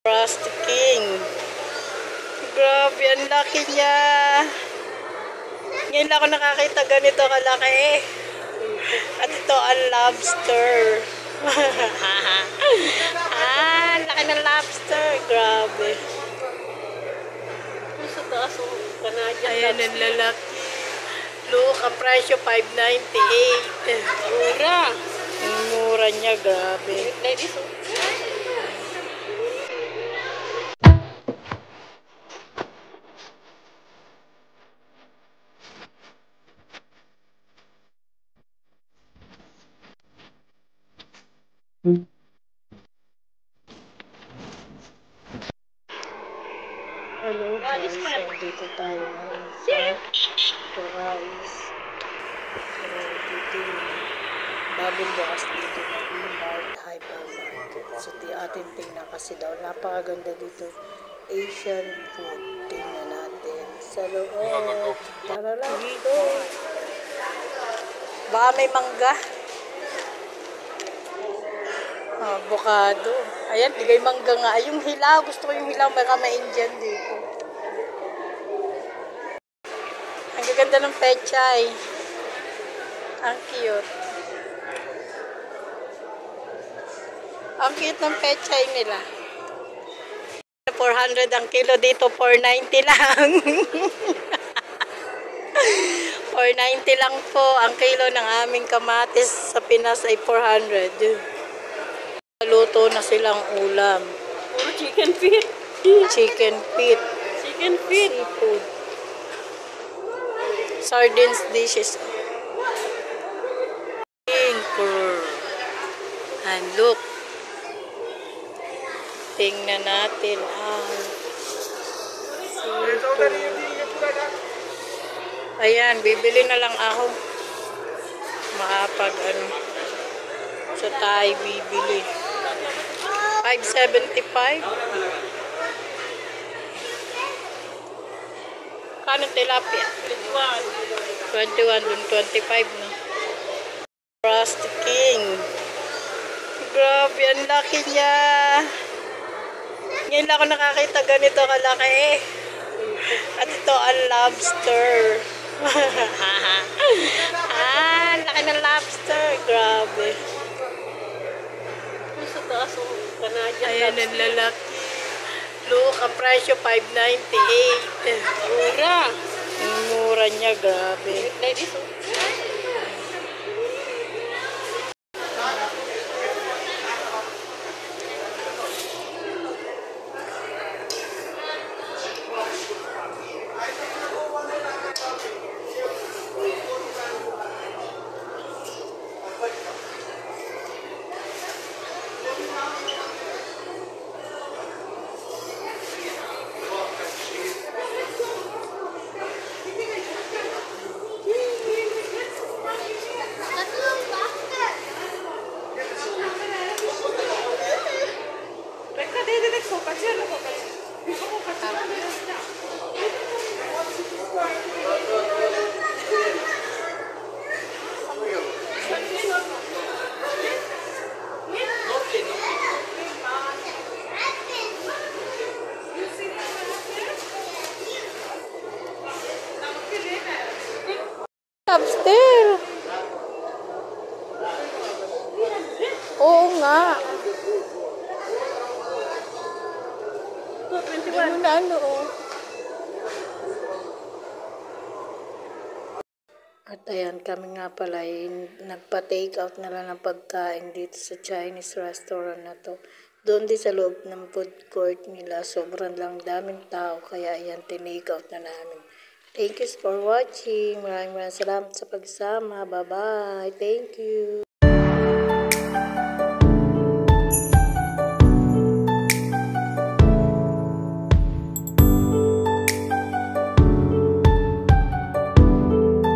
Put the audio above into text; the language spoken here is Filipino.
Rusty King. Grabe, ang laki niya. Ngayon lang ako nakakita ganito kalaki. At ito ang lobster. Laki ng lobster. Grabe. Sa taas o Canadian Ayan ang lalaki. Look, ang presyo $5.98. Mura. Ang mura niya, grabe. Ladies, Hello guys, dito tayo ngayon sa Corais. Dito yung bagong bukas dito na B-Mart Hypermarket. So atin tingnan kasi daw napakaganda dito. Asian food. Tingnan natin sa loob. Tara lang ito. Baka may mangga. Avocado. Ayan, bigay mangga nga. Yung hilaw, gusto ko yung hilaw. Baka may Indian dito. Ang gaganda ng pechay. Ang cute. Ang cute ng pechay nila. 400 ang kilo dito, 490 lang. 490 lang po ang kilo ng aming kamatis sa Pinas ay 400. Luto na silang ulam. puro chicken feet. Chicken feet. Chicken feet. Seafood. Sardines dishes. And look. Tingnan natin ang seafood. Ayan, bibili na lang ako. Makapag sa tayo bibili. 5.75. Kano tilapia? 21 dun 25 no. Rusty King. Grabe, ang laki niya. Ngayon lang ako nakakita ganito kalaki. At ito ang lobster. Laki ng lobster. Grabe. Sa taas o Canadian Ayan ang lalaki. Look, ang presyo $5.98. Mura. Ang mura niya, grabe. Ladies, Lobster. Oo nga. 21. Ano. At ayan, kami nga pala nagpa-take out na lang ng pagkain dito sa Chinese restaurant na to. Doon din sa loob ng food court nila, sobrang lang daming tao, kaya ayan, tinake out na namin. Thank you for watching. Maraming salamat sa pagsama. Bye-bye. Thank you.